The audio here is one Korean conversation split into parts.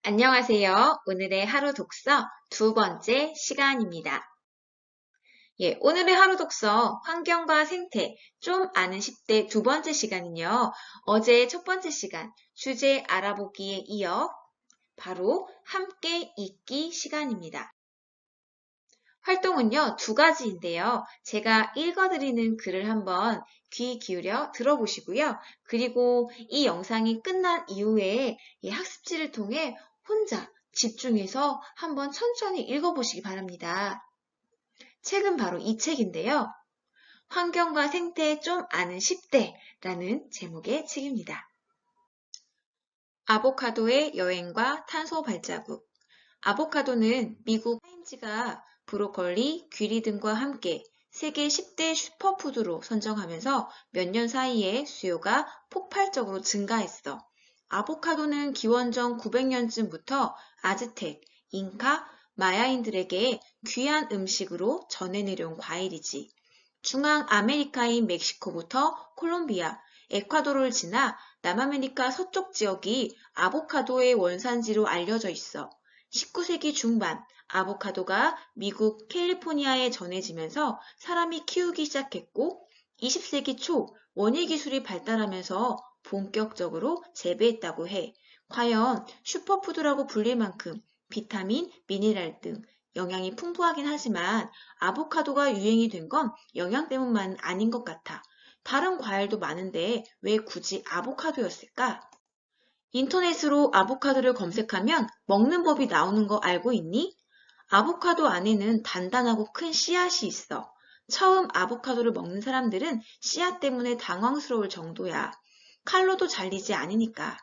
안녕하세요. 오늘의 하루 독서 두 번째 시간입니다. 오늘의 하루 독서 환경과 생태 좀 아는 10대 두 번째 시간은요. 어제 첫 번째 시간 주제 알아보기에 이어 바로 함께 읽기 시간입니다. 활동은요, 두 가지인데요. 제가 읽어드리는 글을 한번 귀 기울여 들어보시고요. 그리고 이 영상이 끝난 이후에 이 학습지를 통해 혼자 집중해서 한번 천천히 읽어보시기 바랍니다. 책은 바로 이 책인데요. 환경과 생태 좀 아는 10대라는 제목의 책입니다. 아보카도의 여행과 탄소 발자국. 아보카도는 미국 타임지가 브로콜리, 귀리 등과 함께 세계 10대 슈퍼푸드로 선정하면서 몇 년 사이에 수요가 폭발적으로 증가했어. 아보카도는 기원전 900년쯤부터 아즈텍, 잉카, 마야인들에게 귀한 음식으로 전해 내려온 과일이지. 중앙 아메리카인 멕시코부터 콜롬비아, 에콰도르를 지나 남아메리카 서쪽 지역이 아보카도의 원산지로 알려져 있어. 19세기 중반 아보카도가 미국 캘리포니아에 전해지면서 사람이 키우기 시작했고 20세기 초 원예 기술이 발달하면서 본격적으로 재배했다고 해. 과연 슈퍼푸드라고 불릴 만큼 비타민, 미네랄 등 영양이 풍부하긴 하지만 아보카도가 유행이 된 건 영양 때문만은 아닌 것 같아. 다른 과일도 많은데 왜 굳이 아보카도였을까? 인터넷으로 아보카도를 검색하면 먹는 법이 나오는 거 알고 있니? 아보카도 안에는 단단하고 큰 씨앗이 있어. 처음 아보카도를 먹는 사람들은 씨앗 때문에 당황스러울 정도야. 칼로도 잘리지 않으니까.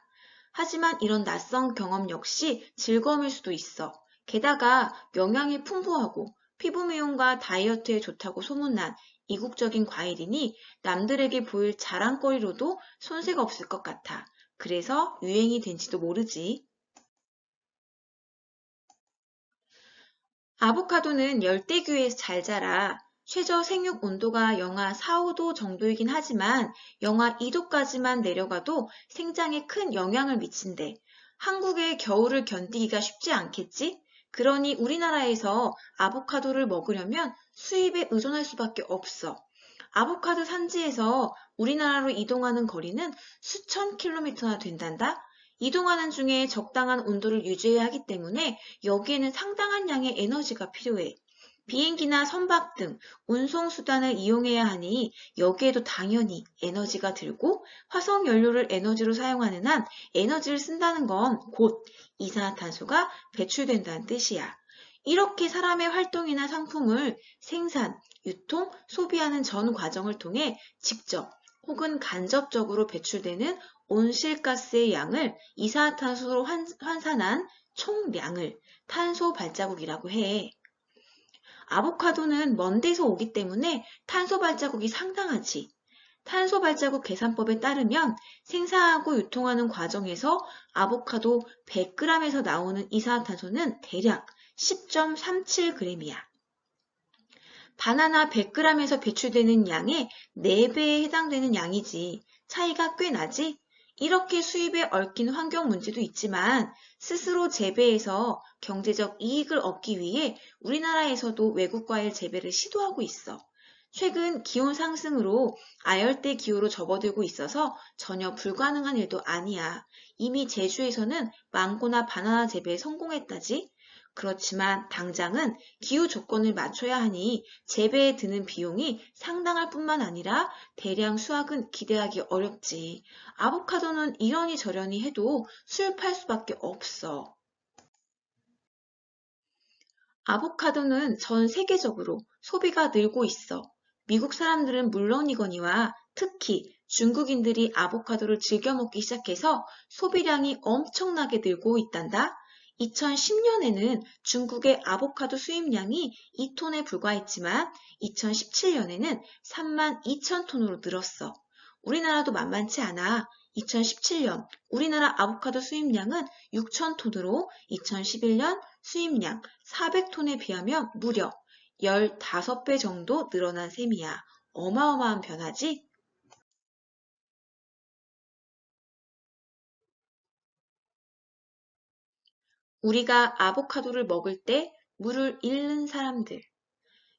하지만 이런 낯선 경험 역시 즐거움일 수도 있어. 게다가 영양이 풍부하고 피부 미용과 다이어트에 좋다고 소문난 이국적인 과일이니 남들에게 보일 자랑거리로도 손색 없을 것 같아. 그래서 유행이 된지도 모르지. 아보카도는 열대규에서 잘 자라. 최저 생육 온도가 영하 4, 5도 정도이긴 하지만 영하 2도까지만 내려가도 생장에 큰 영향을 미친대. 한국의 겨울을 견디기가 쉽지 않겠지? 그러니 우리나라에서 아보카도를 먹으려면 수입에 의존할 수밖에 없어. 아보카도 산지에서 우리나라로 이동하는 거리는 수천 킬로미터나 된단다? 이동하는 중에 적당한 온도를 유지해야 하기 때문에 여기에는 상당한 양의 에너지가 필요해. 비행기나 선박 등 운송수단을 이용해야 하니 여기에도 당연히 에너지가 들고 화석 연료를 에너지로 사용하는 한 에너지를 쓴다는 건 곧 이산화탄소가 배출된다는 뜻이야. 이렇게 사람의 활동이나 상품을 생산, 유통, 소비하는 전 과정을 통해 직접 혹은 간접적으로 배출되는 온실가스의 양을 이산화탄소로 환산한 총량을 탄소 발자국이라고 해. 아보카도는 먼 데서 오기 때문에 탄소 발자국이 상당하지. 탄소 발자국 계산법에 따르면 생산하고 유통하는 과정에서 아보카도 100g에서 나오는 이산화탄소는 대략 10.37g이야. 바나나 100g에서 배출되는 양의 4배에 해당되는 양이지. 차이가 꽤 나지? 이렇게 수입에 얽힌 환경 문제도 있지만 스스로 재배해서 경제적 이익을 얻기 위해 우리나라에서도 외국 과일 재배를 시도하고 있어. 최근 기온 상승으로 아열대 기후로 접어들고 있어서 전혀 불가능한 일도 아니야. 이미 제주에서는 망고나 바나나 재배에 성공했다지? 그렇지만 당장은 기후 조건을 맞춰야 하니 재배에 드는 비용이 상당할 뿐만 아니라 대량 수확은 기대하기 어렵지. 아보카도는 이러니 저러니 해도 수입할 수밖에 없어. 아보카도는 전 세계적으로 소비가 늘고 있어. 미국 사람들은 물론이거니와 특히 중국인들이 아보카도를 즐겨 먹기 시작해서 소비량이 엄청나게 늘고 있단다. 2010년에는 중국의 아보카도 수입량이 2톤에 불과했지만 2017년에는 3만 2천 톤으로 늘었어. 우리나라도 만만치 않아. 2017년 우리나라 아보카도 수입량은 6천 톤으로 2011년 수입량 400톤에 비하면 무려 15배 정도 늘어난 셈이야. 어마어마한 변화지? 우리가 아보카도를 먹을 때 물을 잃는 사람들.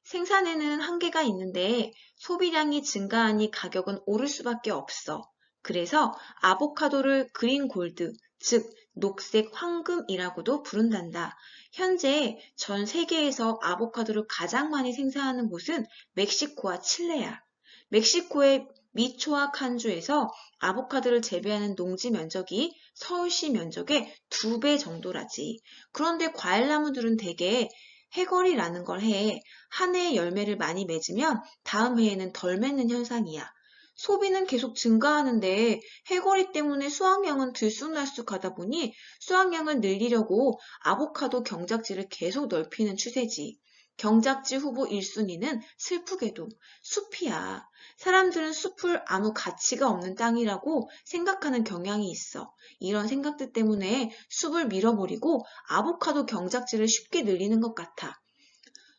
생산에는 한계가 있는데 소비량이 증가하니 가격은 오를 수밖에 없어. 그래서 아보카도를 그린 골드, 즉 녹색 황금이라고도 부른단다. 현재 전 세계에서 아보카도를 가장 많이 생산하는 곳은 멕시코와 칠레야. 멕시코의 미초아칸주에서 아보카도를 재배하는 농지 면적이 서울시 면적의 2배 정도라지. 그런데 과일나무들은 대개 해거리라는 걸 해. 한 해에 열매를 많이 맺으면 다음 해에는 덜 맺는 현상이야. 소비는 계속 증가하는데 해거리 때문에 수확량은 들쑥날쑥하다 보니 수확량을 늘리려고 아보카도 경작지를 계속 넓히는 추세지. 경작지 후보 1순위는 슬프게도 숲이야. 사람들은 숲을 아무 가치가 없는 땅이라고 생각하는 경향이 있어. 이런 생각들 때문에 숲을 밀어버리고 아보카도 경작지를 쉽게 늘리는 것 같아.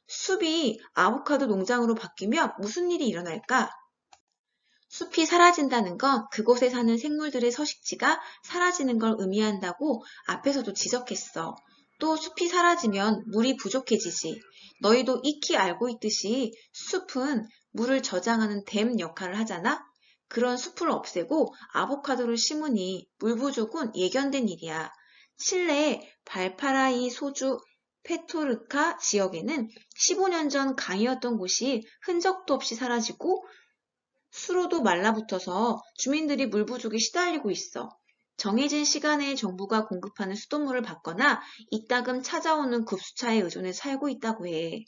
숲이 아보카도 농장으로 바뀌면 무슨 일이 일어날까? 숲이 사라진다는 건 그곳에 사는 생물들의 서식지가 사라지는 걸 의미한다고 앞에서도 지적했어. 또 숲이 사라지면 물이 부족해지지. 너희도 익히 알고 있듯이 숲은 물을 저장하는 댐 역할을 하잖아? 그런 숲을 없애고 아보카도를 심으니 물 부족은 예견된 일이야. 칠레 발파라이 소주 페토르카 지역에는 15년 전 강이었던 곳이 흔적도 없이 사라지고 수로도 말라붙어서 주민들이 물 부족에 시달리고 있어. 정해진 시간에 정부가 공급하는 수돗물을 받거나 이따금 찾아오는 급수차에 의존해 살고 있다고 해.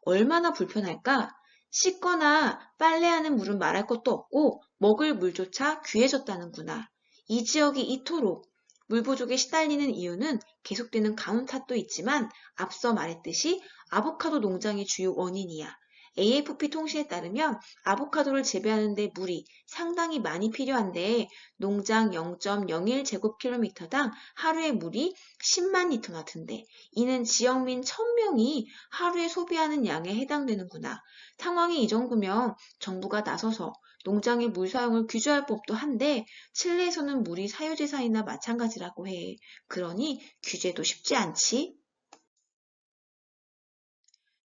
얼마나 불편할까? 씻거나 빨래하는 물은 말할 것도 없고 먹을 물조차 귀해졌다는구나. 이 지역이 이토록 물 부족에 시달리는 이유는 계속되는 가뭄 탓도 있지만 앞서 말했듯이 아보카도 농장이 주요 원인이야. AFP 통신에 따르면 아보카도를 재배하는 데 물이 상당히 많이 필요한데 농장 0.01제곱킬로미터당 하루에 물이 10만 리터나 든대. 이는 지역민 1000명이 하루에 소비하는 양에 해당되는구나. 상황이 이 정도면 정부가 나서서 농장의 물 사용을 규제할 법도 한데 칠레에서는 물이 사유재산이나 마찬가지라고 해. 그러니 규제도 쉽지 않지?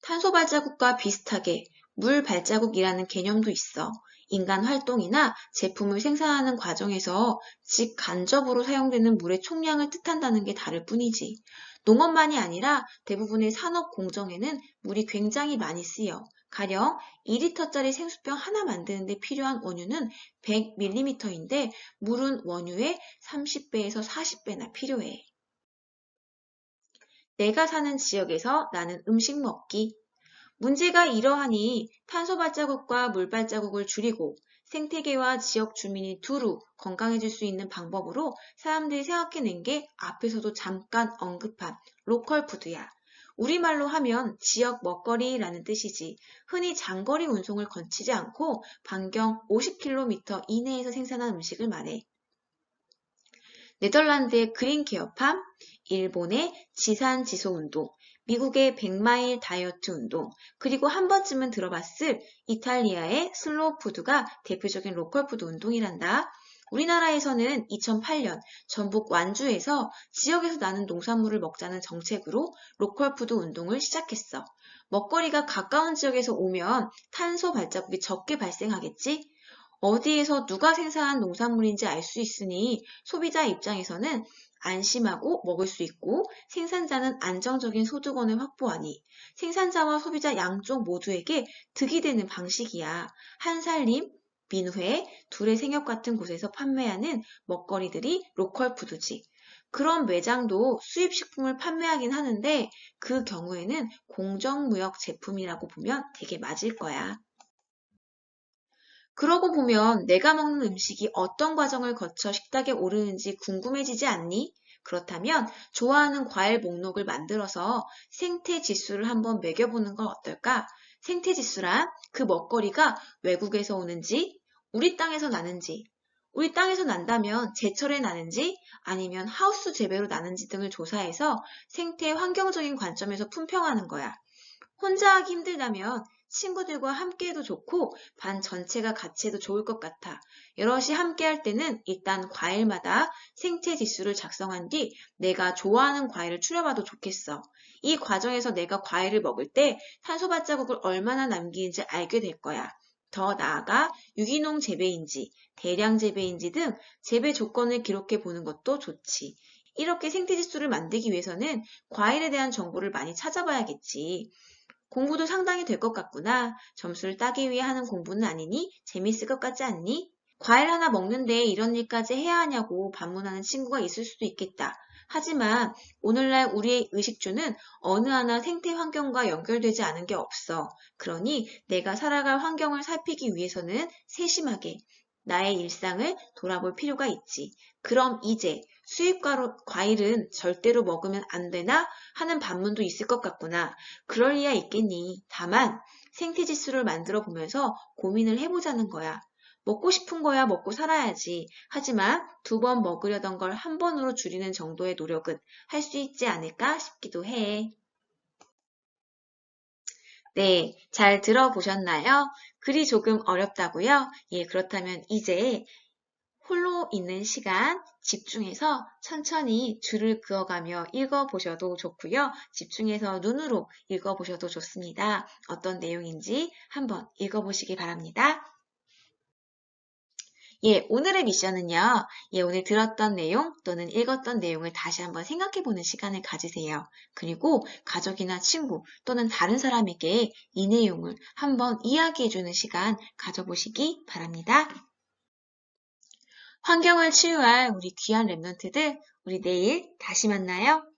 탄소 발자국과 비슷하게 물 발자국이라는 개념도 있어. 인간 활동이나 제품을 생산하는 과정에서 직간접으로 사용되는 물의 총량을 뜻한다는 게 다를 뿐이지. 농업만이 아니라 대부분의 산업 공정에는 물이 굉장히 많이 쓰여. 가령 2리터짜리 생수병 하나 만드는 데 필요한 원유는 100ml인데 물은 원유의 30배에서 40배나 필요해. 내가 사는 지역에서 나는 음식 먹기. 문제가 이러하니 탄소 발자국과 물 발자국을 줄이고 생태계와 지역 주민이 두루 건강해질 수 있는 방법으로 사람들이 생각해낸 게 앞에서도 잠깐 언급한 로컬 푸드야. 우리말로 하면 지역 먹거리라는 뜻이지. 흔히 장거리 운송을 거치지 않고 반경 50km 이내에서 생산한 음식을 말해. 네덜란드의 그린 케어팜, 일본의 지산지소 운동, 미국의 100마일 다이어트 운동, 그리고 한 번쯤은 들어봤을 이탈리아의 슬로우 푸드가 대표적인 로컬 푸드 운동이란다. 우리나라에서는 2008년 전북 완주에서 지역에서 나는 농산물을 먹자는 정책으로 로컬 푸드 운동을 시작했어. 먹거리가 가까운 지역에서 오면 탄소 발자국이 적게 발생하겠지? 어디에서 누가 생산한 농산물인지 알 수 있으니 소비자 입장에서는 안심하고 먹을 수 있고 생산자는 안정적인 소득원을 확보하니 생산자와 소비자 양쪽 모두에게 득이 되는 방식이야. 한살림, 민회, 둘의 생협 같은 곳에서 판매하는 먹거리들이 로컬 푸드지. 그런 매장도 수입식품을 판매하긴 하는데 그 경우에는 공정무역 제품이라고 보면 되게 맞을 거야. 그러고 보면 내가 먹는 음식이 어떤 과정을 거쳐 식탁에 오르는지 궁금해지지 않니? 그렇다면 좋아하는 과일 목록을 만들어서 생태 지수를 한번 매겨보는 건 어떨까? 생태 지수란 그 먹거리가 외국에서 오는지, 우리 땅에서 나는지, 우리 땅에서 난다면 제철에 나는지 아니면 하우스 재배로 나는지 등을 조사해서 생태 환경적인 관점에서 품평하는 거야. 혼자 하기 힘들다면 친구들과 함께해도 좋고 반 전체가 같이 해도 좋을 것 같아. 여럿이 함께할 때는 일단 과일마다 생체 지수를 작성한 뒤 내가 좋아하는 과일을 추려봐도 좋겠어. 이 과정에서 내가 과일을 먹을 때 탄소 발자국을 얼마나 남기는지 알게 될 거야. 더 나아가 유기농 재배인지, 대량 재배인지 등 재배 조건을 기록해 보는 것도 좋지. 이렇게 생태지수를 만들기 위해서는 과일에 대한 정보를 많이 찾아봐야겠지. 공부도 상당히 될 것 같구나. 점수를 따기 위해 하는 공부는 아니니 재밌을 것 같지 않니? 과일 하나 먹는데 이런 일까지 해야 하냐고 반문하는 친구가 있을 수도 있겠다. 하지만 오늘날 우리의 의식주는 어느 하나 생태 환경과 연결되지 않은 게 없어. 그러니 내가 살아갈 환경을 살피기 위해서는 세심하게 나의 일상을 돌아볼 필요가 있지. 그럼 이제 수입 과일은 절대로 먹으면 안 되나 하는 반문도 있을 것 같구나. 그럴 리야 있겠니. 다만 생태지수를 만들어 보면서 고민을 해보자는 거야. 먹고 싶은 거야 먹고 살아야지. 하지만 2번 먹으려던 걸 1번으로 줄이는 정도의 노력은 할 수 있지 않을까 싶기도 해. 네, 잘 들어보셨나요? 글이 조금 어렵다고요? 예, 그렇다면 이제 홀로 있는 시간 집중해서 천천히 줄을 그어가며 읽어보셔도 좋고요. 집중해서 눈으로 읽어보셔도 좋습니다. 어떤 내용인지 한번 읽어보시기 바랍니다. 예, 오늘의 미션은요. 예, 오늘 들었던 내용 또는 읽었던 내용을 다시 한번 생각해보는 시간을 가지세요. 그리고 가족이나 친구 또는 다른 사람에게 이 내용을 한번 이야기해주는 시간 가져보시기 바랍니다. 환경을 치유할 우리 귀한 랩런트들, 우리 내일 다시 만나요.